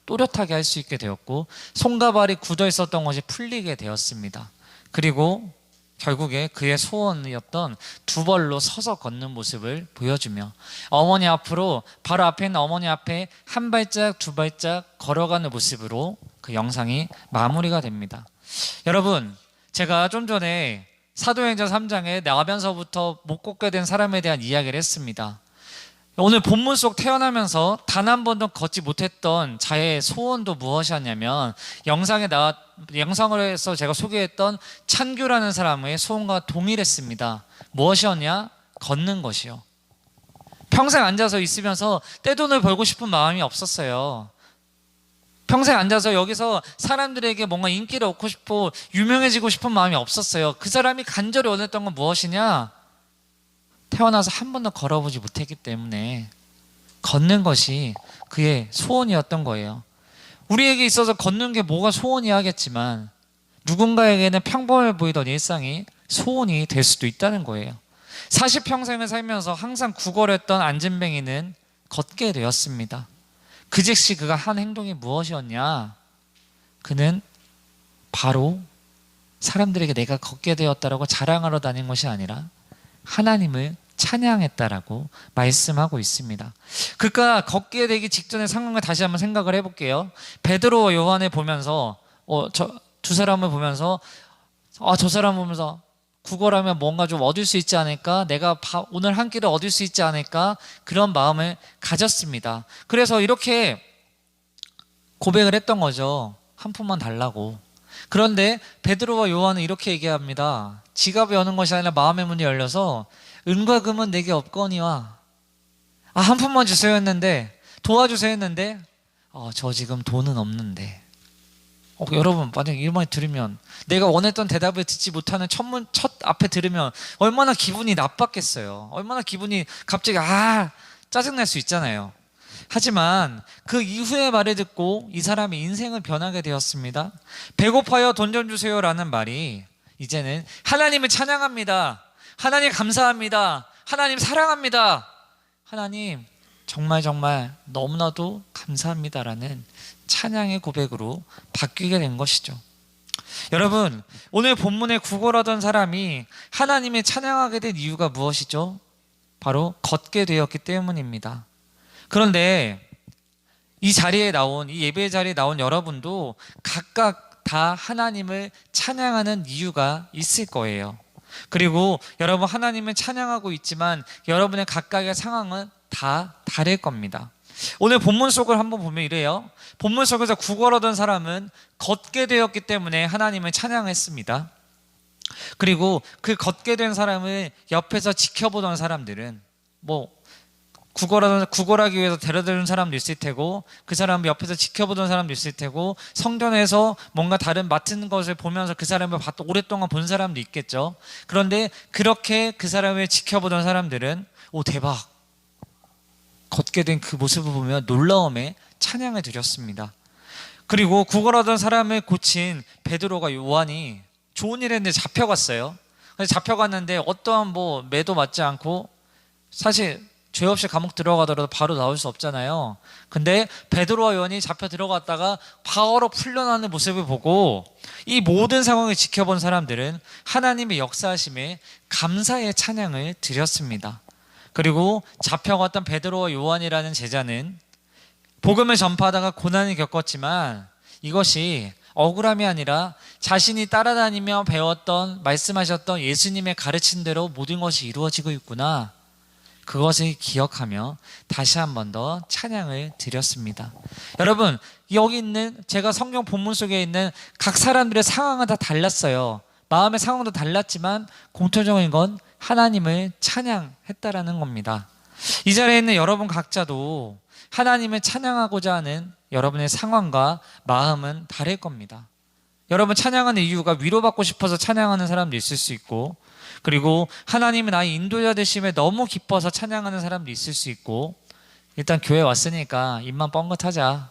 또렷하게 할 수 있게 되었고 손과 발이 굳어 있었던 것이 풀리게 되었습니다. 그리고 결국에 그의 소원이었던 두 벌로 서서 걷는 모습을 보여주며 어머니 앞으로 바로 앞에 있는 어머니 앞에 한 발짝 두 발짝 걸어가는 모습으로 그 영상이 마무리가 됩니다. 여러분, 제가 좀 전에 사도행전 3장에 나면서부터 못 걷게 된 사람에 대한 이야기를 했습니다. 오늘 본문 속 태어나면서 단 한 번도 걷지 못했던 자의 소원도 무엇이었냐면 영상에서 제가 소개했던 찬규라는 사람의 소원과 동일했습니다. 무엇이었냐? 걷는 것이요. 평생 앉아서 있으면서 떼돈을 벌고 싶은 마음이 없었어요. 평생 앉아서 여기서 사람들에게 뭔가 인기를 얻고 싶고 유명해지고 싶은 마음이 없었어요. 그 사람이 간절히 원했던 건 무엇이냐? 태어나서 한 번도 걸어보지 못했기 때문에 걷는 것이 그의 소원이었던 거예요. 우리에게 있어서 걷는 게 뭐가 소원이야 하겠지만 누군가에게는 평범해 보이던 일상이 소원이 될 수도 있다는 거예요. 40평생을 살면서 항상 구걸했던 안진뱅이는 걷게 되었습니다. 그 즉시 그가 한 행동이 무엇이었냐? 그는 바로 사람들에게 내가 걷게 되었다라고 자랑하러 다닌 것이 아니라 하나님을 찬양했다라고 말씀하고 있습니다. 그가 걷게 되기 직전의 상황을 다시 한번 생각을 해볼게요. 베드로와 요한을 보면서 두 사람을 보면서 저 사람 보면서 구걸하면 뭔가 좀 얻을 수 있지 않을까? 내가 오늘 한 끼를 얻을 수 있지 않을까? 그런 마음을 가졌습니다. 그래서 이렇게 고백을 했던 거죠. 한 푼만 달라고. 그런데 베드로와 요한은 이렇게 얘기합니다. 지갑이 여는 것이 아니라 마음의 문이 열려서 은과 금은 내게 없거니와 한 푼만 주세요 했는데 도와주세요 했는데 저 지금 돈은 없는데 여러분 만약에 이 말 들으면 내가 원했던 대답을 듣지 못하는 첫 앞에 들으면 얼마나 기분이 나빴겠어요. 얼마나 기분이 갑자기 짜증날 수 있잖아요. 하지만 그 이후의 말을 듣고 이 사람의 인생을 변하게 되었습니다. 배고파요 돈 좀 주세요 라는 말이 이제는 하나님을 찬양합니다. 하나님 감사합니다. 하나님 사랑합니다. 하나님 정말 너무나도 감사합니다라는 찬양의 고백으로 바뀌게 된 것이죠. 여러분, 오늘 본문에 구걸하던 사람이 하나님을 찬양하게 된 이유가 무엇이죠? 바로 걷게 되었기 때문입니다. 그런데 이 자리에 나온, 이 예배 자리에 나온 여러분도 각각 다 하나님을 찬양하는 이유가 있을 거예요. 그리고 여러분 하나님을 찬양하고 있지만 여러분의 각각의 상황은 다 다를 겁니다. 오늘 본문 속을 한번 보면 이래요. 본문 속에서 구걸하던 사람은 걷게 되었기 때문에 하나님을 찬양했습니다. 그리고 그 걷게 된 사람을 옆에서 지켜보던 사람들은 구걸하기 위해서 데려다준 사람도 있을 테고 그 사람을 옆에서 지켜보던 사람도 있을 테고 성전에서 뭔가 다른 맡은 것을 보면서 그 사람을 오랫동안 본 사람도 있겠죠. 그런데 그렇게 그 사람을 지켜보던 사람들은 대박, 걷게 된 그 모습을 보며 놀라움에 찬양을 드렸습니다. 그리고 구걸하던 사람을 고친 베드로가 요한이 좋은 일 했는데 잡혀갔어요. 그래서 잡혀갔는데 어떠한 매도 맞지 않고 사실 죄 없이 감옥 들어가더라도 바로 나올 수 없잖아요. 근데 베드로와 요한이 잡혀 들어갔다가 바로 풀려나는 모습을 보고 이 모든 상황을 지켜본 사람들은 하나님의 역사하심에 감사의 찬양을 드렸습니다. 그리고 잡혀갔던 베드로와 요한이라는 제자는 복음을 전파하다가 고난을 겪었지만 이것이 억울함이 아니라 자신이 따라다니며 배웠던 말씀하셨던 예수님의 가르친 대로 모든 것이 이루어지고 있구나, 그것을 기억하며 다시 한 번 더 찬양을 드렸습니다. 여러분, 여기 있는 제가 성경 본문 속에 있는 각 사람들의 상황은 다 달랐어요. 마음의 상황도 달랐지만 공통적인 건 하나님을 찬양했다라는 겁니다. 이 자리에 있는 여러분 각자도 하나님을 찬양하고자 하는 여러분의 상황과 마음은 다를 겁니다. 여러분 찬양하는 이유가 위로받고 싶어서 찬양하는 사람도 있을 수 있고, 그리고 하나님은 나의 인도자 되심에 너무 기뻐서 찬양하는 사람도 있을 수 있고, 일단 교회 왔으니까 입만 뻥긋하자,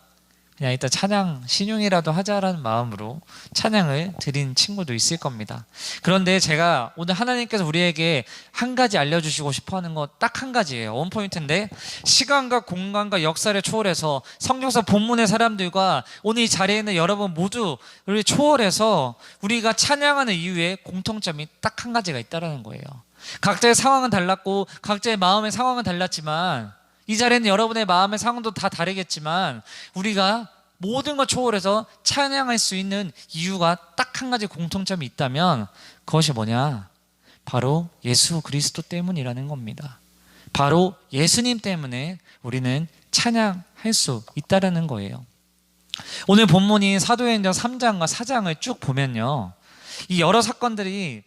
그냥 일단 찬양 신용이라도 하자라는 마음으로 찬양을 드린 친구도 있을 겁니다. 그런데 제가 오늘 하나님께서 우리에게 한 가지 알려주시고 싶어하는 거 딱 한 가지예요. 원포인트인데, 시간과 공간과 역사를 초월해서 성경서 본문의 사람들과 오늘 이 자리에 있는 여러분 모두를 초월해서 우리가 찬양하는 이유에 공통점이 딱 한 가지가 있다는 거예요. 각자의 상황은 달랐고 각자의 마음의 상황은 달랐지만, 이 자리에는 여러분의 마음의 상황도 다 다르겠지만 우리가 모든 걸 초월해서 찬양할 수 있는 이유가 딱 한 가지 공통점이 있다면 그것이 뭐냐? 바로 예수 그리스도 때문이라는 겁니다. 바로 예수님 때문에 우리는 찬양할 수 있다는 거예요. 오늘 본문이 사도행전 3장과 4장을 쭉 보면요, 이 여러 사건들이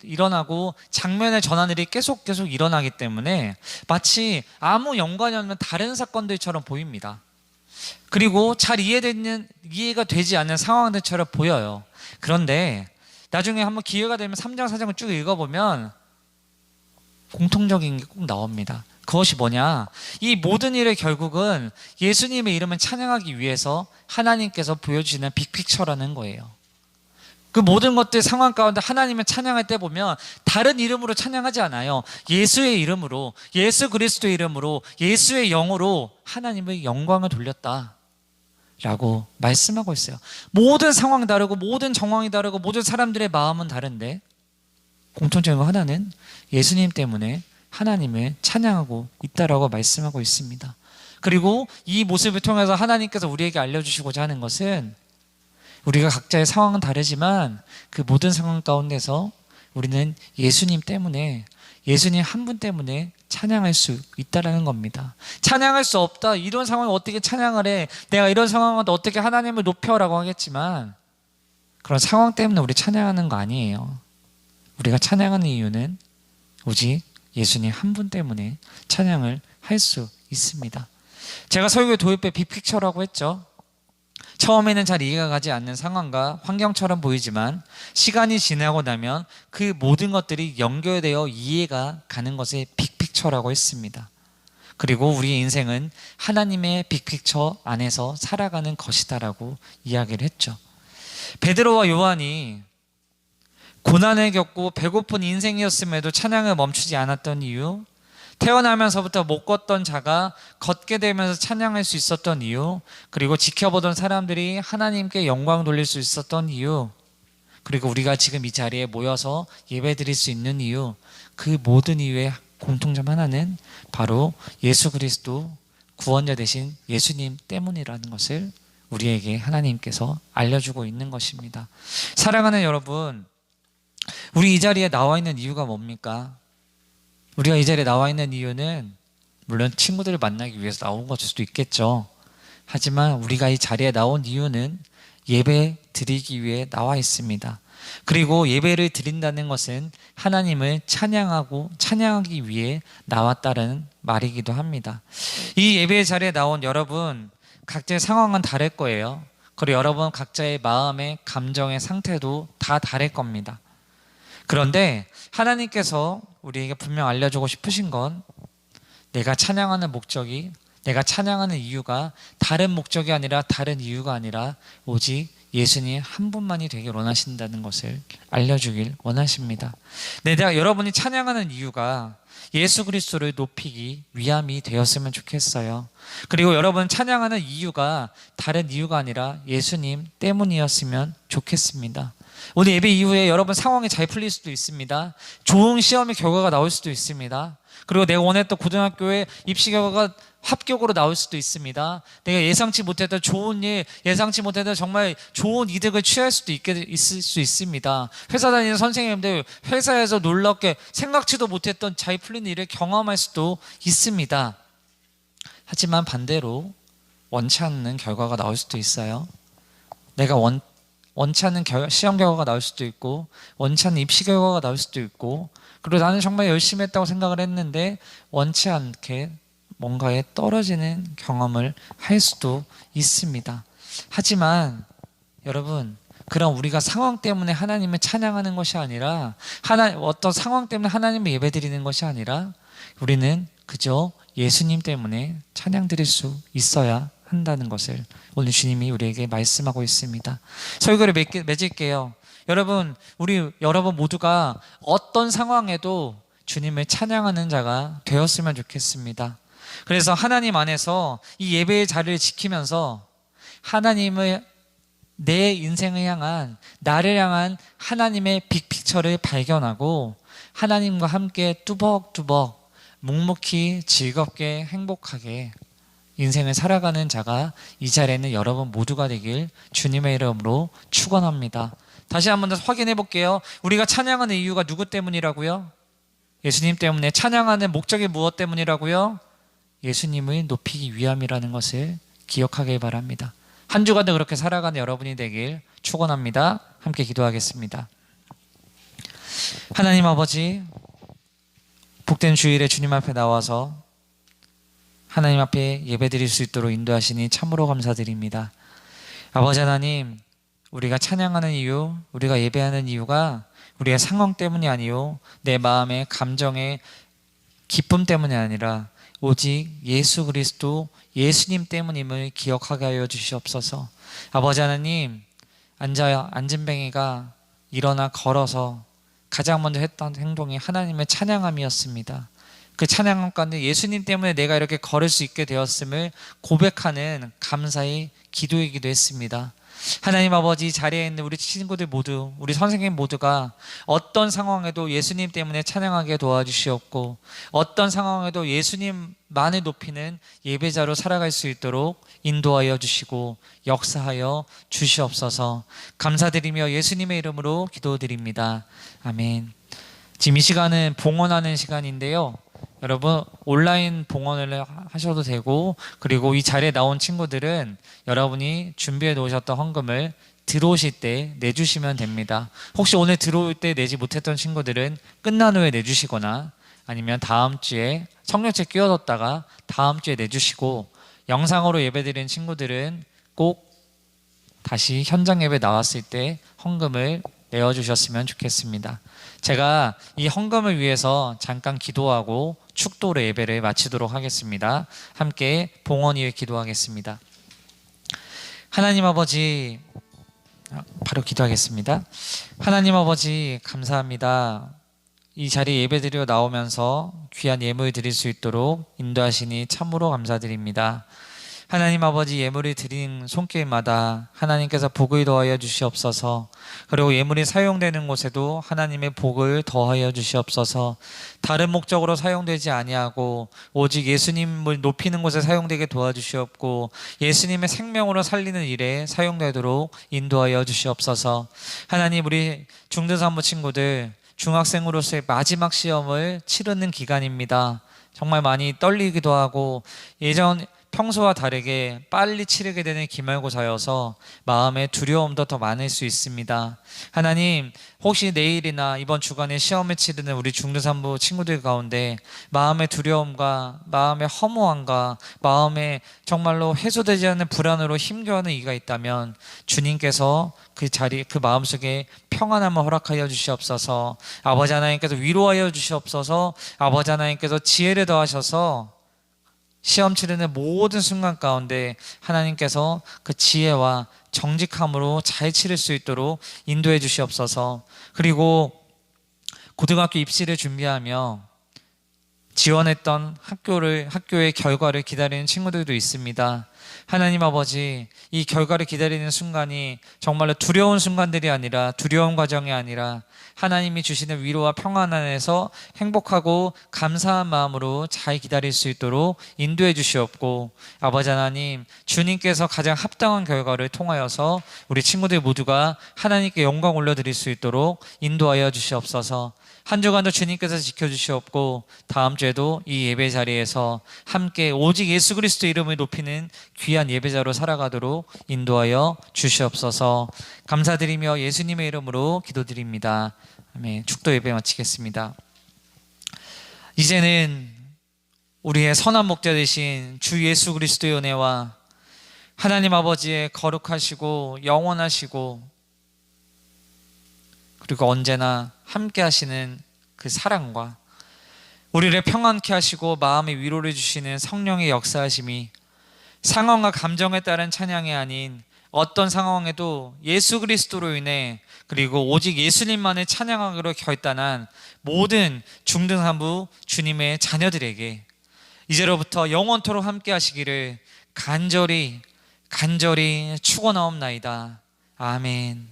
일어나고 장면의 전환들이 계속 일어나기 때문에 마치 아무 연관이 없는 다른 사건들처럼 보입니다. 그리고 잘 이해가 되지 않는 상황들처럼 보여요. 그런데 나중에 한번 기회가 되면 3장 4장을 쭉 읽어보면 공통적인 게 꼭 나옵니다. 그것이 뭐냐? 이 모든 일의 결국은 예수님의 이름을 찬양하기 위해서 하나님께서 보여주시는 빅픽처라는 거예요. 그 모든 것들 상황 가운데 하나님을 찬양할 때 보면 다른 이름으로 찬양하지 않아요. 예수의 이름으로, 예수 그리스도의 이름으로, 예수의 영으로 하나님의 영광을 돌렸다 라고 말씀하고 있어요. 모든 상황이 다르고 모든 정황이 다르고 모든 사람들의 마음은 다른데 공통적인 거 하나는 예수님 때문에 하나님을 찬양하고 있다라고 말씀하고 있습니다. 그리고 이 모습을 통해서 하나님께서 우리에게 알려주시고자 하는 것은, 우리가 각자의 상황은 다르지만 그 모든 상황 가운데서 우리는 예수님 때문에, 예수님 한 분 때문에 찬양할 수 있다는 겁니다. 찬양할 수 없다, 이런 상황에 어떻게 찬양을 해, 내가 이런 상황인데 어떻게 하나님을 높여라고 하겠지만, 그런 상황 때문에 우리 찬양하는 거 아니에요. 우리가 찬양하는 이유는 오직 예수님 한 분 때문에 찬양을 할 수 있습니다. 제가 설교 도입부에 빅픽처라고 했죠. 처음에는 잘 이해가 가지 않는 상황과 환경처럼 보이지만 시간이 지나고 나면 그 모든 것들이 연결되어 이해가 가는 것을 빅픽처라고 했습니다. 그리고 우리의 인생은 하나님의 빅픽처 안에서 살아가는 것이다라고 이야기를 했죠. 베드로와 요한이 고난을 겪고 배고픈 인생이었음에도 찬양을 멈추지 않았던 이유, 태어나면서부터 못 걷던 자가 걷게 되면서 찬양할 수 있었던 이유, 그리고 지켜보던 사람들이 하나님께 영광 돌릴 수 있었던 이유, 그리고 우리가 지금 이 자리에 모여서 예배 드릴 수 있는 이유, 그 모든 이유의 공통점 하나는 바로 예수 그리스도 구원자 되신 예수님 때문이라는 것을 우리에게 하나님께서 알려주고 있는 것입니다. 사랑하는 여러분, 우리 이 자리에 나와 있는 이유가 뭡니까? 우리가 이 자리에 나와 있는 이유는 물론 친구들을 만나기 위해서 나온 것일 수도 있겠죠. 하지만 우리가 이 자리에 나온 이유는 예배 드리기 위해 나와 있습니다. 그리고 예배를 드린다는 것은 하나님을 찬양하기 위해 나왔다는 말이기도 합니다. 이 예배 자리에 나온 여러분, 각자의 상황은 다를 거예요. 그리고 여러분 각자의 마음의 감정의 상태도 다 다를 겁니다. 그런데 하나님께서 우리에게 분명 알려주고 싶으신 건, 내가 찬양하는 목적이, 내가 찬양하는 이유가 다른 목적이 아니라 다른 이유가 아니라 오직 예수님 한 분만이 되길 원하신다는 것을 알려주길 원하십니다. 내가 여러분이 찬양하는 이유가 예수 그리스도를 높이기 위함이 되었으면 좋겠어요. 그리고 여러분 찬양하는 이유가 다른 이유가 아니라 예수님 때문이었으면 좋겠습니다. 오늘 예배 이후에 여러분 상황이 잘 풀릴 수도 있습니다. 좋은 시험의 결과가 나올 수도 있습니다. 그리고 내가 원했던 고등학교에 입시 결과가 합격으로 나올 수도 있습니다. 내가 예상치 못했던 좋은 일, 예상치 못했던 정말 좋은 이득을 취할 수도 있을 수 있습니다. 회사 다니는 선생님들, 회사에서 놀랍게 생각지도 못했던 잘 풀린 일을 경험할 수도 있습니다. 하지만 반대로 원치 않는 결과가 나올 수도 있어요. 내가 원치 않는 시험 결과가 나올 수도 있고, 원치 않는 입시 결과가 나올 수도 있고, 그리고 나는 정말 열심히 했다고 생각을 했는데 원치 않게 뭔가에 떨어지는 경험을 할 수도 있습니다. 하지만 여러분, 그럼 우리가 상황 때문에 하나님을 찬양하는 것이 아니라, 어떤 상황 때문에 하나님을 예배드리는 것이 아니라, 우리는 그저 예수님 때문에 찬양 드릴 수 있어야 한다는 것을 오늘 주님이 우리에게 말씀하고 있습니다. 설교를 맺을게요. 여러분 모두가 어떤 상황에도 주님을 찬양하는 자가 되었으면 좋겠습니다. 그래서 하나님 안에서 이 예배의 자리를 지키면서 하나님을 내 인생을 향한, 나를 향한 하나님의 빅픽처를 발견하고 하나님과 함께 뚜벅뚜벅 묵묵히 즐겁게 행복하게 인생을 살아가는 자가 이 자리에는 여러분 모두가 되길 주님의 이름으로 축원합니다. 다시 한번 더 확인해 볼게요. 우리가 찬양하는 이유가 누구 때문이라고요? 예수님 때문에. 찬양하는 목적이 무엇 때문이라고요? 예수님을 높이기 위함이라는 것을 기억하길 바랍니다. 한 주간도 그렇게 살아가는 여러분이 되길 축원합니다. 함께 기도하겠습니다. 하나님 아버지, 복된 주일에 주님 앞에 나와서 하나님 앞에 예배드릴 수 있도록 인도하시니 참으로 감사드립니다. 아버지 하나님, 우리가 찬양하는 이유, 우리가 예배하는 이유가 우리의 상황 때문이 아니요 내 마음의 감정의 기쁨 때문이 아니라 오직 예수 그리스도 예수님 때문임을 기억하게 하여 주시옵소서. 아버지 하나님, 앉은 뱅이가 일어나 걸어서 가장 먼저 했던 행동이 하나님의 찬양함이었습니다. 그 찬양함 가운데 예수님 때문에 내가 이렇게 걸을 수 있게 되었음을 고백하는 감사의 기도이기도 했습니다. 하나님 아버지, 자리에 있는 우리 친구들 모두, 우리 선생님 모두가 어떤 상황에도 예수님 때문에 찬양하게 도와주시옵고 어떤 상황에도 예수님만을 높이는 예배자로 살아갈 수 있도록 인도하여 주시고 역사하여 주시옵소서. 감사드리며 예수님의 이름으로 기도드립니다. 아멘. 지금 이 시간은 봉헌하는 시간인데요, 여러분 온라인 봉헌을 하셔도 되고, 그리고 이 자리에 나온 친구들은 여러분이 준비해 놓으셨던 헌금을 들어오실 때 내주시면 됩니다. 혹시 오늘 들어올 때 내지 못했던 친구들은 끝난 후에 내주시거나 아니면 다음 주에 성령책 끼워뒀다가 다음 주에 내주시고, 영상으로 예배드리는 친구들은 꼭 다시 현장 예배 나왔을 때 헌금을 내어주셨으면 좋겠습니다. 제가 이 헌금을 위해서 잠깐 기도하고 축도로 예배를 마치도록 하겠습니다. 함께 봉헌 위에 기도하겠습니다. 하나님 아버지, 바로 기도하겠습니다. 하나님 아버지, 감사합니다. 이 자리에 예배드리러 나오면서 귀한 예물 드릴 수 있도록 인도하시니 참으로 감사드립니다. 하나님 아버지, 예물을 드린 손길마다 하나님께서 복을 더하여 주시옵소서. 그리고 예물이 사용되는 곳에도 하나님의 복을 더하여 주시옵소서. 다른 목적으로 사용되지 아니하고 오직 예수님을 높이는 곳에 사용되게 도와주시옵고 예수님의 생명으로 살리는 일에 사용되도록 인도하여 주시옵소서. 하나님, 우리 중등산부 친구들 중학생으로서의 마지막 시험을 치르는 기간입니다. 정말 많이 떨리기도 하고 평소와 다르게 빨리 치르게 되는 기말고사여서 마음의 두려움도 더 많을 수 있습니다. 하나님, 혹시 내일이나 이번 주간에 시험을 치르는 우리 중등산부 친구들 가운데 마음의 두려움과 마음의 허무함과 마음에 정말로 해소되지 않는 불안으로 힘겨워하는 이가 있다면 주님께서 그 마음속에 평안함을 허락하여 주시옵소서. 아버지 하나님께서 위로하여 주시옵소서. 아버지 하나님께서 지혜를 더하셔서 시험 치르는 모든 순간 가운데 하나님께서 그 지혜와 정직함으로 잘 치를 수 있도록 인도해 주시옵소서. 그리고 고등학교 입시를 준비하며 지원했던 학교의 결과를 기다리는 친구들도 있습니다. 하나님 아버지, 이 결과를 기다리는 순간이 정말로 두려운 순간들이 아니라, 두려운 과정이 아니라 하나님이 주시는 위로와 평안 안에서 행복하고 감사한 마음으로 잘 기다릴 수 있도록 인도해 주시옵고, 아버지 하나님, 주님께서 가장 합당한 결과를 통하여서 우리 친구들 모두가 하나님께 영광 올려드릴 수 있도록 인도하여 주시옵소서. 한 주간도 주님께서 지켜주시옵고 다음 주에도 이 예배 자리에서 함께 오직 예수 그리스도 이름을 높이는 귀한 예배자로 살아가도록 인도하여 주시옵소서. 감사드리며 예수님의 이름으로 기도드립니다. 아멘. 축도 예배 마치겠습니다. 이제는 우리의 선한 목자 되신 주 예수 그리스도의 은혜와 하나님 아버지의 거룩하시고 영원하시고 그리고 언제나 함께 하시는 그 사랑과 우리를 평안케 하시고 마음의 위로를 주시는 성령의 역사하심이 상황과 감정에 따른 찬양이 아닌 어떤 상황에도 예수 그리스도로 인해 그리고 오직 예수님만을 찬양하기로 결단한 모든 중등산부 주님의 자녀들에게 이제로부터 영원토록 함께 하시기를 간절히 축원하옵나이다. 아멘.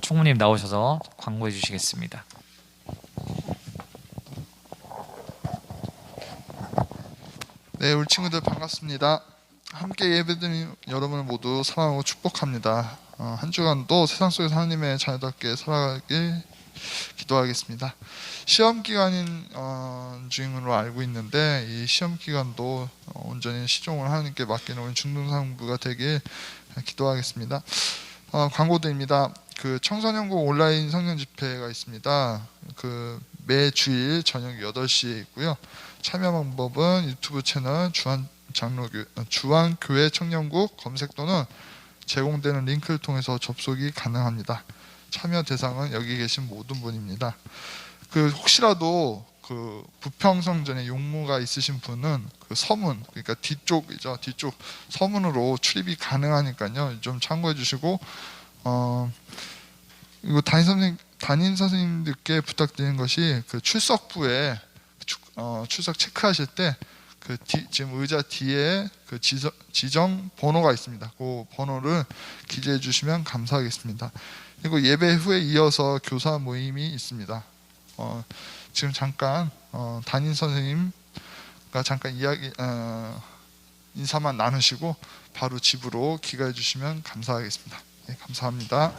총무님 나오셔서 광고해 주시겠습니다. 네, 우리 친구들 반갑습니다. 함께 예배드린 여러분을 모두 사랑하고 축복합니다. 한 주간도 세상 속에서 하나님의 자녀답게 살아가길 기도하겠습니다. 시험 기간인 중으로 알고 있는데 이 시험 기간도 온전히 시종을 하나님께 맡기는 우리 중등상부가 되길 기도하겠습니다. 광고드립니다. 그 청소년국 온라인 성령 집회가 있습니다. 그 매 주일 저녁 8시에 있고요. 참여 방법은 유튜브 채널 주안교회 청년국 검색 또는 제공되는 링크를 통해서 접속이 가능합니다. 참여 대상은 여기 계신 모든 분입니다. 그 혹시라도 그 부평성전에 용무가 있으신 분은 그 서문, 그러니까 뒤쪽이죠. 뒤쪽 서문으로 출입이 가능하니까요. 좀 참고해 주시고 이거 담임 선생님들께 부탁드리는 것이 그 출석부에 출석 체크하실 때 그 지금 의자 뒤에 그 지정 번호가 있습니다. 그 번호를 기재해 주시면 감사하겠습니다. 그리고 예배 후에 이어서 교사 모임이 있습니다. 지금 잠깐 담임 선생님과 잠깐 인사만 나누시고 바로 집으로 귀가해 주시면 감사하겠습니다. 네, 감사합니다.